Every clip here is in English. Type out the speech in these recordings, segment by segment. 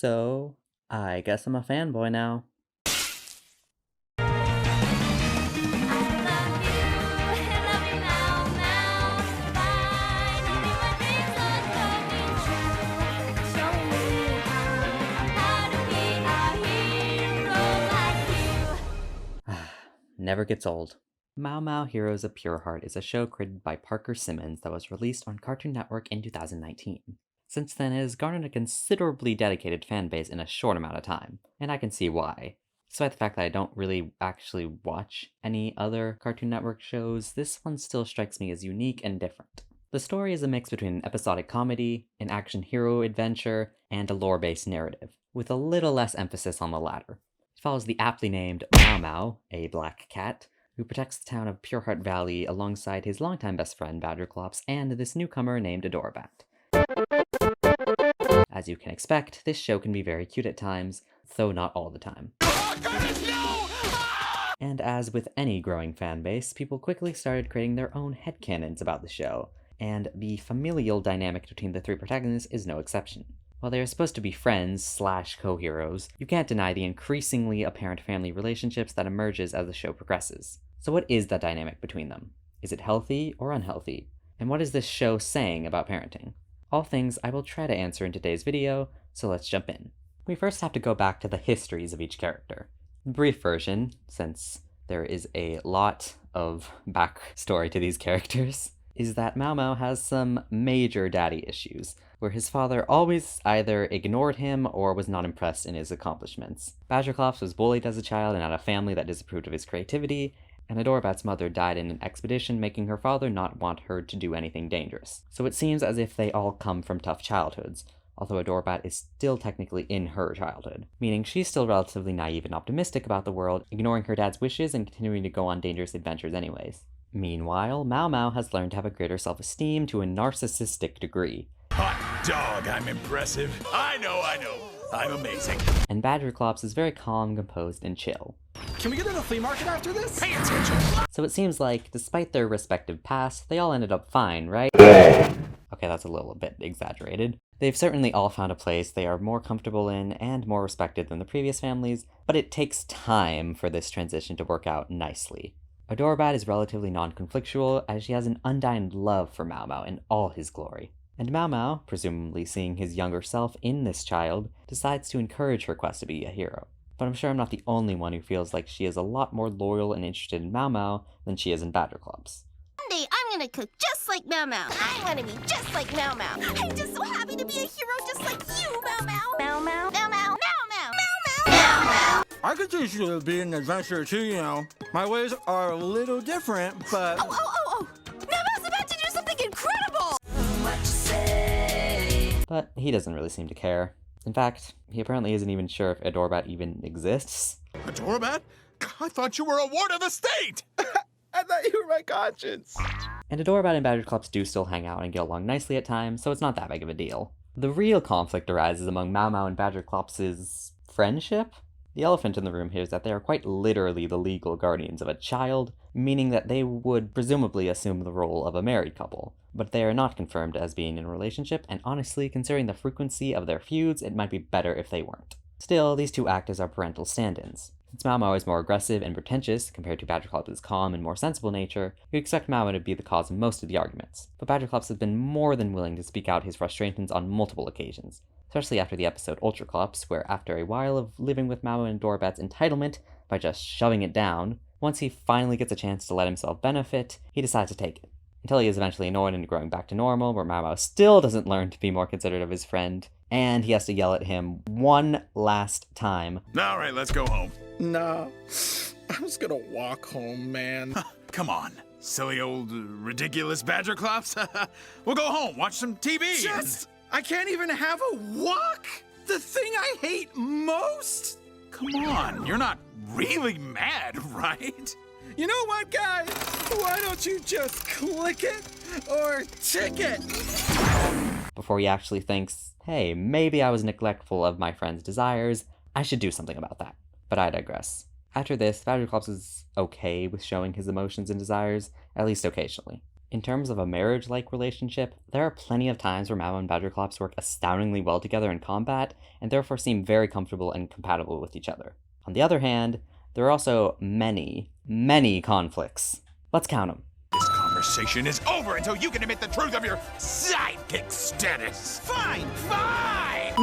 So, I guess I'm a fanboy now. Never gets old. Mao Mao Heroes of Pure Heart is a show created by Parker Simmons that was released on Cartoon Network in 2019. Since then, it has garnered a considerably dedicated fanbase in a short amount of time, and I can see why. Despite the fact that I don't really actually watch any other Cartoon Network shows, this one still strikes me as unique and different. The story is a mix between an episodic comedy, an action hero adventure, and a lore-based narrative, with a little less emphasis on the latter. It follows the aptly named Mao Mao, a black cat, who protects the town of Pureheart Valley alongside his longtime best friend Badgerclops and this newcomer named Adorabat. As you can expect, this show can be very cute at times, though not all the time. And as with any growing fanbase, people quickly started creating their own headcanons about the show, and the familial dynamic between the three protagonists is no exception. While they are supposed to be friends/co-heroes, you can't deny the increasingly apparent family relationships that emerges as the show progresses. So what is that dynamic between them? Is it healthy or unhealthy? And what is this show saying about parenting? All things I will try to answer in today's video, so let's jump in. We first have to go back to the histories of each character. The brief version, since there is a lot of backstory to these characters, is that Mao Mao has some major daddy issues, where his father always either ignored him or was not impressed in his accomplishments. Badgerclops was bullied as a child and had a family that disapproved of his creativity, and Adorabat's mother died in an expedition, making her father not want her to do anything dangerous. So it seems as if they all come from tough childhoods, although Adorabat is still technically in her childhood, meaning she's still relatively naive and optimistic about the world, ignoring her dad's wishes and continuing to go on dangerous adventures anyways. Meanwhile, Mao Mao has learned to have a greater self-esteem to a narcissistic degree. Hot dog, I'm impressive. I know. I'm amazing. And Badgerclops is very calm, composed, and chill. Can we get to the flea market after this? Pay attention. So it seems like, despite their respective pasts, they all ended up fine, right? Okay, that's a little bit exaggerated. They've certainly all found a place they are more comfortable in and more respected than the previous families, but it takes time for this transition to work out nicely. Adorabat is relatively non-conflictual, as she has an undying love for Mao Mao in all his glory. And Mao Mao, presumably seeing his younger self in this child, decides to encourage her quest to be a hero. But I'm sure I'm not the only one who feels like she is a lot more loyal and interested in Mao Mao than she is in Badgerclops. Someday I'm gonna cook just like Mao Mao. I wanna be just like Mao Mao. I'm just so happy to be a hero just like you, Mao Mao. Mao Mao. Mao Mao. Mao Mao. Mao Mao. Mao Mao. I could teach you to be an adventurer too, you know. My ways are a little different, but... Oh. Mao Mao's about to do something incredible! But he doesn't really seem to care. In fact, he apparently isn't even sure if Adorabat even exists. Adorabat? I thought you were a ward of the state! I thought you were my conscience. And Adorabat and Badgerclops do still hang out and get along nicely at times, so it's not that big of a deal. The real conflict arises among Mao Mao and Badgerclops' friendship? The elephant in the room here is that they are quite literally the legal guardians of a child, meaning that they would presumably assume the role of a married couple. But they are not confirmed as being in a relationship, and honestly, considering the frequency of their feuds, it might be better if they weren't. Still, these two act as our parental stand-ins. Since Mao Mao is more aggressive and pretentious compared to Badgerclops' calm and more sensible nature, we expect Mao Mao to be the cause of most of the arguments. But Badgerclops has been more than willing to speak out his frustrations on multiple occasions, especially after the episode Ultraclops, where after a while of living with Mao Mao and Adorabat's entitlement by just shoving it down, once he finally gets a chance to let himself benefit, he decides to take it. Until he is eventually annoyed and growing back to normal, where Mao Mao still doesn't learn to be more considerate of his friend, and he has to yell at him one last time. Alright, let's go home. No, I'm just gonna walk home, man. Come on, silly old ridiculous Badgerclops. We'll go home, watch some TV. I can't even have a walk? The thing I hate most? Come on, you're not really mad, right? You know what, guys? Why don't you just click it or tick it? Before he actually thinks, hey, maybe I was neglectful of my friend's desires, I should do something about that. But I digress. After this, Badgerclops is okay with showing his emotions and desires, at least occasionally. In terms of a marriage-like relationship, there are plenty of times where Mao and Badgerclops work astoundingly well together in combat, and therefore seem very comfortable and compatible with each other. On the other hand, there are also many conflicts. Let's count them. This conversation is over until you can admit the truth of your sidekick status. Fine!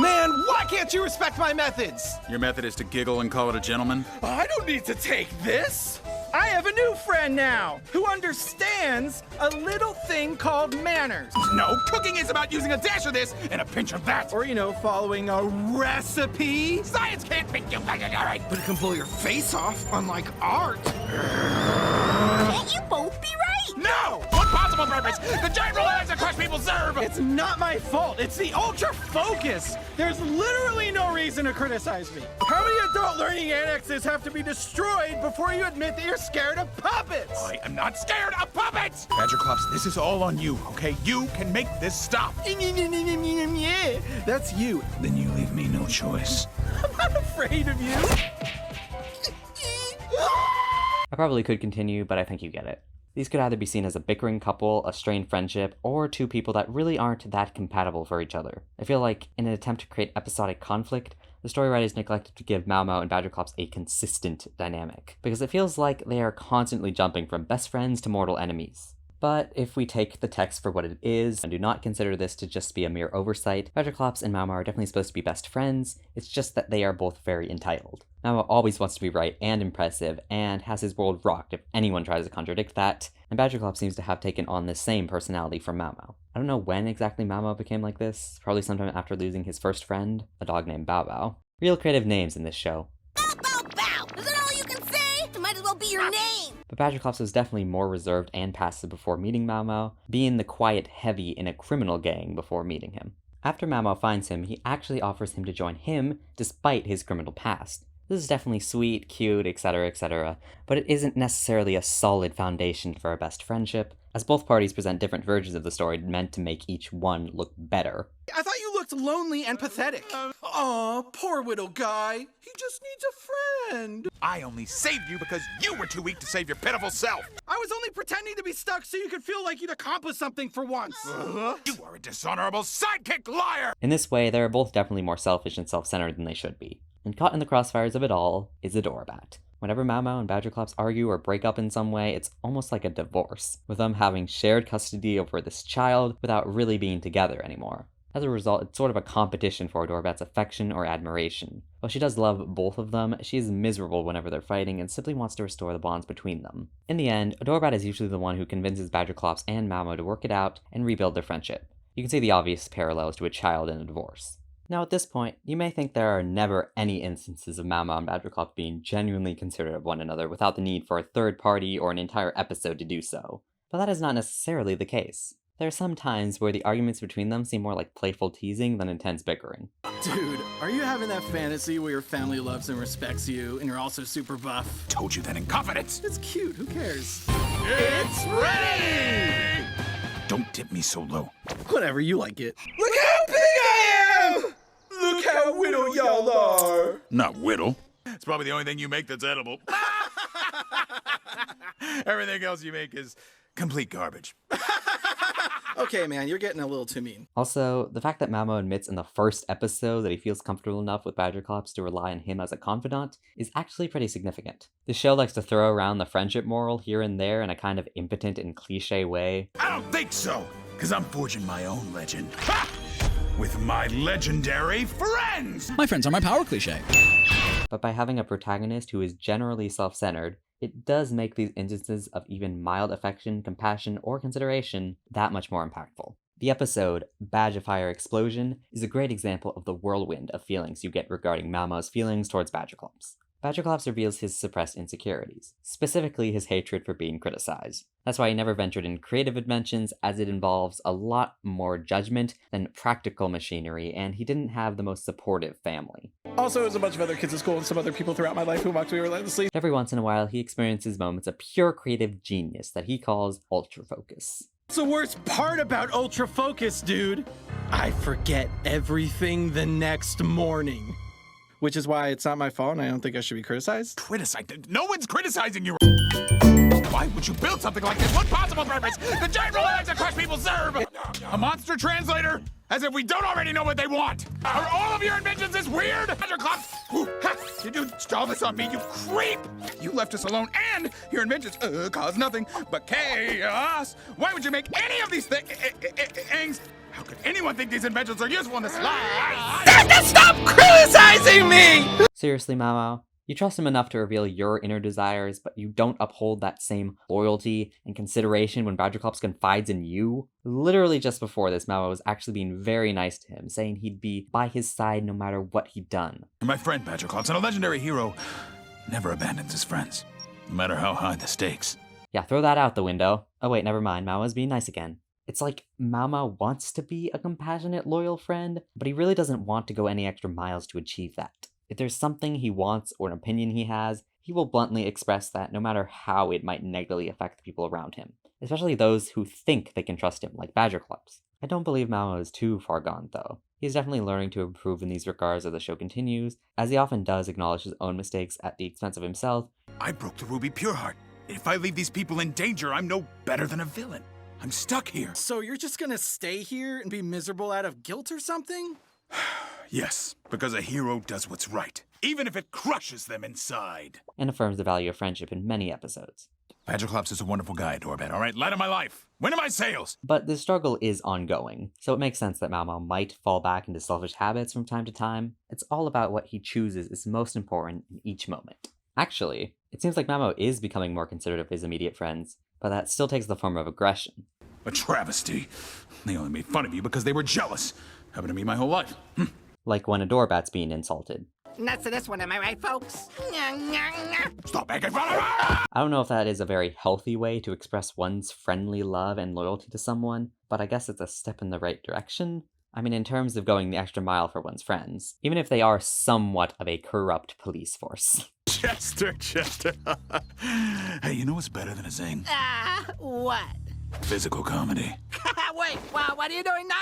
Man, why can't you respect my methods? Your method is to giggle and call it a gentleman? I don't need to take this! I have a new friend now who understands a little thing called manners. No, cooking is about using a dash of this and a pinch of that. Or, following a recipe. Science can't make you vegetarian. But it can blow your face off, unlike art. Can't you both be right? No! One possible purpose! The giant roller eyes that crush people's nerve! It's not my fault. It's the ultra focus. There's literally no reason to criticize me. How many adult learning annexes have to be destroyed before you admit that you're scared of puppets? I am not scared of puppets! Badgerclops, this is all on you, okay? You can make this stop. Yeah, that's you. Then you leave me no choice. I'm not afraid of you. I probably could continue, but I think you get it. These could either be seen as a bickering couple, a strained friendship, or two people that really aren't that compatible for each other. I feel like, in an attempt to create episodic conflict, the story writers neglected to give Mao Mao and Badgerclops a consistent dynamic, because it feels like they are constantly jumping from best friends to mortal enemies. But if we take the text for what it is, and do not consider this to just be a mere oversight, Badgerclops and Mao Mao are definitely supposed to be best friends, it's just that they are both very entitled. Mao Mao always wants to be right and impressive, and has his world rocked if anyone tries to contradict that, and Badgerclops seems to have taken on the same personality from Mao Mao. I don't know when exactly Mao Mao became like this, probably sometime after losing his first friend, a dog named Bao Bao. Real creative names in this show. Bow, bow, bow! Is that all you can say? It might as well be your name! But Badgerclops was definitely more reserved and passive before meeting Mao Mao, being the quiet heavy in a criminal gang before meeting him. After Mao Mao finds him, he actually offers him to join him despite his criminal past. This is definitely sweet, cute, etc., but it isn't necessarily a solid foundation for a best friendship, as both parties present different versions of the story meant to make each one look better. I thought you looked lonely and pathetic. Aw, poor little guy. He just needs a friend. I only saved you because you were too weak to save your pitiful self. I was only pretending to be stuck so you could feel like you'd accomplished something for once. You are a dishonorable sidekick liar! In this way, they are both definitely more selfish and self-centered than they should be. And caught in the crossfires of it all is Adorabat. Whenever Mao Mao and Badgerclops argue or break up in some way, it's almost like a divorce, with them having shared custody over this child without really being together anymore. As a result, it's sort of a competition for Adorabat's affection or admiration. While she does love both of them, she is miserable whenever they're fighting and simply wants to restore the bonds between them. In the end, Adorabat is usually the one who convinces Badgerclops and Mao Mao to work it out and rebuild their friendship. You can see the obvious parallels to a child and a divorce. Now at this point, you may think there are never any instances of Mao Mao and Badgerclops being genuinely considerate of one another without the need for a third party or an entire episode to do so. But that is not necessarily the case. There are some times where the arguments between them seem more like playful teasing than intense bickering. Dude, are you having that fantasy where your family loves and respects you and you're also super buff? Told you that in confidence. It's cute, who cares? It's ready! Don't tip me so low. Whatever, you like it. Look how big I am! Look how whittle y'all are! Not whittle. It's probably the only thing you make that's edible. Everything else you make is complete garbage. Okay, man, you're getting a little too mean. Also, the fact that Mao Mao admits in the first episode that he feels comfortable enough with Badgerclops to rely on him as a confidant is actually pretty significant. The show likes to throw around the friendship moral here and there in a kind of impotent and cliche way. I don't think so, because I'm forging my own legend. Ha! With my legendary friends! My friends are my power cliche. But by having a protagonist who is generally self-centered, it does make these instances of even mild affection, compassion, or consideration that much more impactful. The episode, Badge of Fire Explosion, is a great example of the whirlwind of feelings you get regarding Mao Mao's feelings towards Badgerclops. Badgerclops reveals his suppressed insecurities, specifically his hatred for being criticized. That's why he never ventured in creative inventions, as it involves a lot more judgment than practical machinery, and he didn't have the most supportive family. Also, there's a bunch of other kids at school and some other people throughout my life who mocked me relentlessly. Every once in a while, he experiences moments of pure creative genius that he calls ultra focus. It's the worst part about ultra focus, dude. I forget everything the next morning. Which is why it's not my fault and I don't think I should be criticized. Criticize? No one's criticizing you! Why would you build something like this? What possible purpose? The giant robots that crush people serve! A monster translator? As if we don't already know what they want! Are all of your inventions this weird? BadgerClops! Did you stall this on me, you creep? You left us alone, and your inventions cause nothing but chaos! Why would you make any of these things? How could anyone think these inventions are useful in this life? Stop criticizing me! Seriously, Mao Mao? You trust him enough to reveal your inner desires, but you don't uphold that same loyalty and consideration when BadgerClops confides in you? Literally just before this, Mao Mao was actually being very nice to him, saying he'd be by his side no matter what he'd done. My friend BadgerClops, and a legendary hero, never abandons his friends, no matter how high the stakes. Yeah, throw that out the window. Oh wait, never mind, Mao Mao's being nice again. It's like Mao Mao wants to be a compassionate, loyal friend, but he really doesn't want to go any extra miles to achieve that. If there's something he wants or an opinion he has, he will bluntly express that no matter how it might negatively affect the people around him, especially those who think they can trust him, like BadgerClops. I don't believe Mao Mao is too far gone, though. He's definitely learning to improve in these regards as the show continues, as he often does acknowledge his own mistakes at the expense of himself. I broke the Ruby Pureheart. If I leave these people in danger, I'm no better than a villain. I'm stuck here. So you're just gonna stay here and be miserable out of guilt or something? Yes, because a hero does what's right, even if it crushes them inside. And affirms the value of friendship in many episodes. BadgerClops is a wonderful guy, Adorabat, all right? Light of my life. Wind of my sails. But the struggle is ongoing, so it makes sense that Mao Mao might fall back into selfish habits from time to time. It's all about what he chooses is most important in each moment. Actually, it seems like Mao Mao is becoming more considerate of his immediate friends, but that still takes the form of aggression. A travesty. They only made fun of you because they were jealous. Happened to me my whole life. Like when Adorabat's being insulted. Nuts to this one, am I right, folks? Stop making fun of me! I don't know if that is a very healthy way to express one's friendly love and loyalty to someone, but I guess it's a step in the right direction. I mean, in terms of going the extra mile for one's friends, even if they are somewhat of a corrupt police force. Chester. Hey, you know what's better than a zing? What? Physical comedy. Wait, what are you doing? No!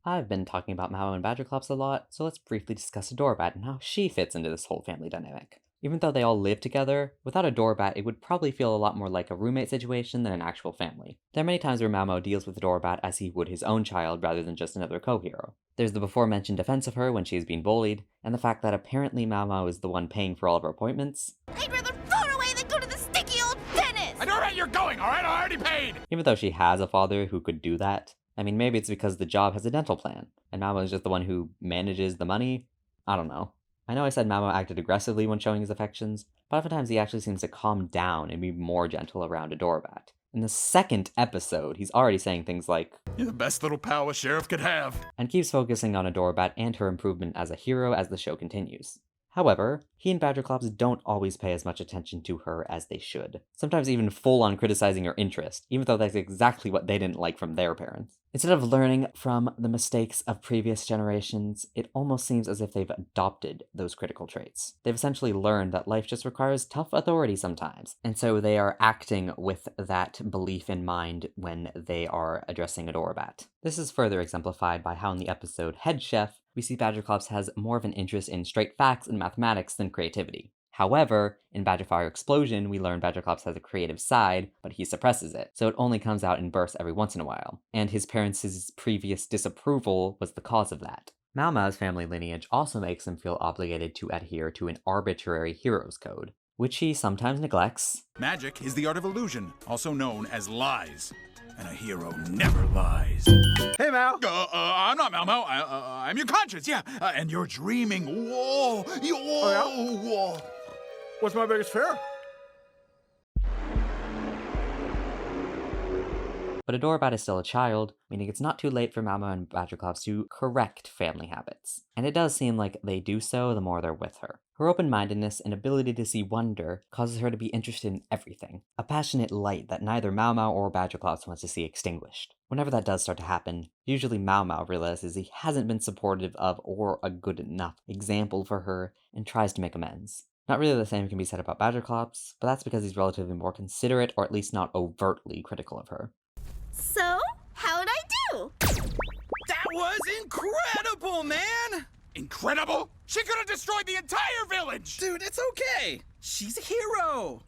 I've been talking about Mao and Badgerclops a lot, so let's briefly discuss Adorabat and how she fits into this whole family dynamic. Even though they all live together, without Adorabat it would probably feel a lot more like a roommate situation than an actual family. There are many times where Mao Mao deals with Adorabat as he would his own child rather than just another co-hero. There's the before-mentioned defense of her when she is being bullied, and the fact that apparently Mao Mao is the one paying for all of her appointments. I'd rather float away than go to the sticky old dentist! Adorabat, you're going, all right? I already paid! Even though she has a father who could do that. I mean, maybe it's because the job has a dental plan, and Mao Mao is just the one who manages the money? I don't know. I know I said Mao Mao acted aggressively when showing his affections, but oftentimes he actually seems to calm down and be more gentle around Adorabat. In the second episode, he's already saying things like, "You're the best little pal a sheriff could have." And keeps focusing on Adorabat and her improvement as a hero as the show continues. However, he and Badgerclops don't always pay as much attention to her as they should, sometimes even full on criticizing her interest, even though that's exactly what they didn't like from their parents. Instead of learning from the mistakes of previous generations, it almost seems as if they've adopted those critical traits. They've essentially learned that life just requires tough authority sometimes, and so they are acting with that belief in mind when they are addressing Adorabat. This is further exemplified by how in the episode Head Chef, we see Badgerclops has more of an interest in straight facts and mathematics than creativity. However, in Badgerfire Explosion, we learn Badgerclops has a creative side, but he suppresses it, so it only comes out in bursts every once in a while, and his parents' previous disapproval was the cause of that. Mao Mao's family lineage also makes him feel obligated to adhere to an arbitrary hero's code, which he sometimes neglects. Magic is the art of illusion, also known as lies. And a hero never lies. Hey, Mao. I'm not Mao Mao. I'm your conscience, yeah. And you're dreaming. Whoa. Whoa. What's my biggest fear? But Adorabat is still a child, meaning it's not too late for Mao Mao and Badgerclops to correct family habits. And it does seem like they do so the more they're with her. Her open-mindedness and ability to see wonder causes her to be interested in everything, a passionate light that neither Mao Mao or Badgerclops wants to see extinguished. Whenever that does start to happen, usually Mao Mao realizes he hasn't been supportive of or a good enough example for her and tries to make amends. Not really the same can be said about Badgerclops, but that's because he's relatively more considerate or at least not overtly critical of her. So, how'd I do? That was incredible, man! incredible? She could have destroyed the entire village! Dude, it's okay. She's a hero.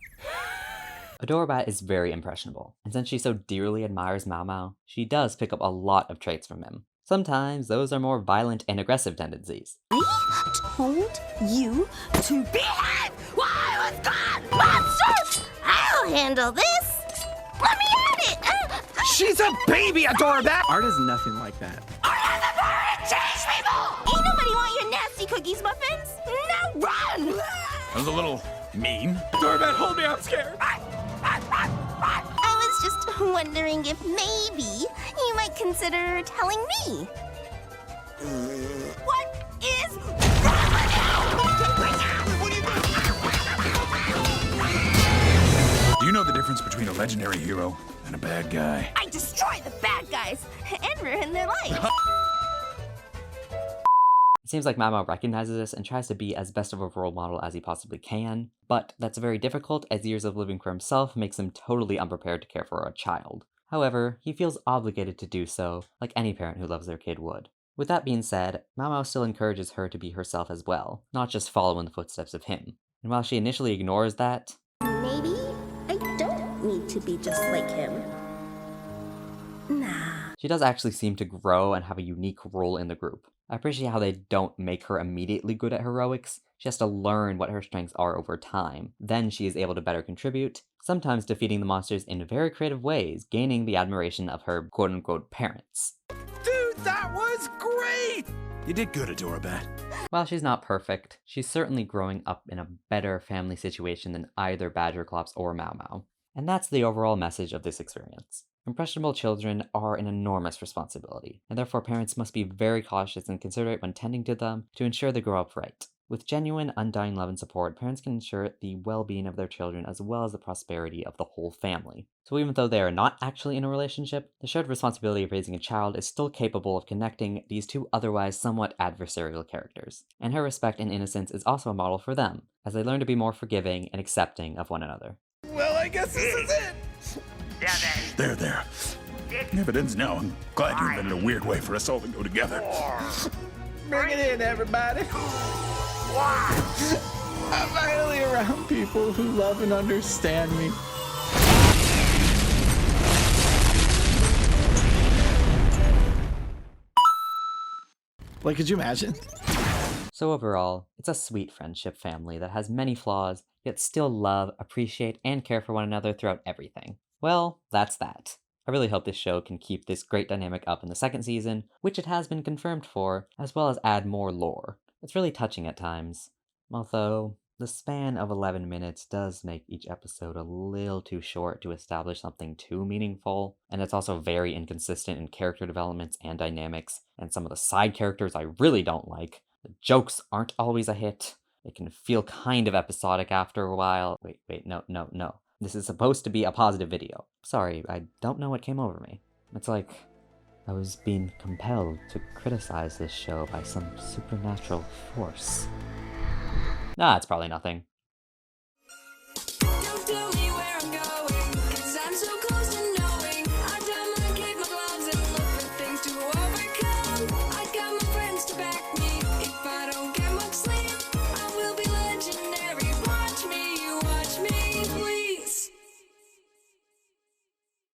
Adorabat is very impressionable, and since she so dearly admires Mao Mao, she does pick up a lot of traits from him. Sometimes those are more violent and aggressive tendencies. I told you to behave while I was gone, monsters! I'll handle this. Let me at it. She's a baby, Adorabat. Art is nothing like that. Ain't nobody want your nasty cookies, muffins. Now run! That was a little mean. Adorabat, hold me, I'm scared. I was just wondering if maybe you might consider telling me. What is wrong with you? Do you know the difference between a legendary hero and a bad guy? I destroy the bad guys and ruin their lives. It seems like Mao Mao recognizes this and tries to be as best of a role model as he possibly can, but that's very difficult as years of living for himself makes him totally unprepared to care for a child. However, he feels obligated to do so, like any parent who loves their kid would. With that being said, Mao Mao still encourages her to be herself as well, not just follow in the footsteps of him. And while she initially ignores that, Maybe I don't need to be just like him. Nah. she does actually seem to grow and have a unique role in the group. I appreciate how they don't make her immediately good at heroics. She has to learn what her strengths are over time. Then she is able to better contribute, sometimes defeating the monsters in very creative ways, gaining the admiration of her quote-unquote parents. Dude, that was great. You did good, Adorabat. While she's not perfect, she's certainly growing up in a better family situation than either Badgerclops or Mao Mao. And that's the overall message of this experience. Impressionable children are an enormous responsibility, and therefore parents must be very cautious and considerate when tending to them to ensure they grow up right. With genuine, undying love and support, parents can ensure the well-being of their children as well as the prosperity of the whole family. So even though they are not actually in a relationship, the shared responsibility of raising a child is still capable of connecting these two otherwise somewhat adversarial characters. And her respect and innocence is also a model for them, as they learn to be more forgiving and accepting of one another. Well, I guess this is it. There. If it ends now, I'm glad you invented a weird way for us all to go together. Bring it in, everybody. I'm finally around people who love and understand me. Like, could you imagine? So overall, it's a sweet friendship family that has many flaws, yet still love, appreciate, and care for one another throughout everything. Well, that's that. I really hope this show can keep this great dynamic up in the second season, which it has been confirmed for, as well as add more lore. It's really touching at times. Although, the span of 11 minutes does make each episode a little too short to establish something too meaningful, and it's also very inconsistent in character developments and dynamics, and some of the side characters I really don't like. The jokes aren't always a hit. It can feel kind of episodic after a while. Wait, no. This is supposed to be a positive video. Sorry, I don't know what came over me. It's like I was being compelled to criticize this show by some supernatural force. Nah, it's probably nothing.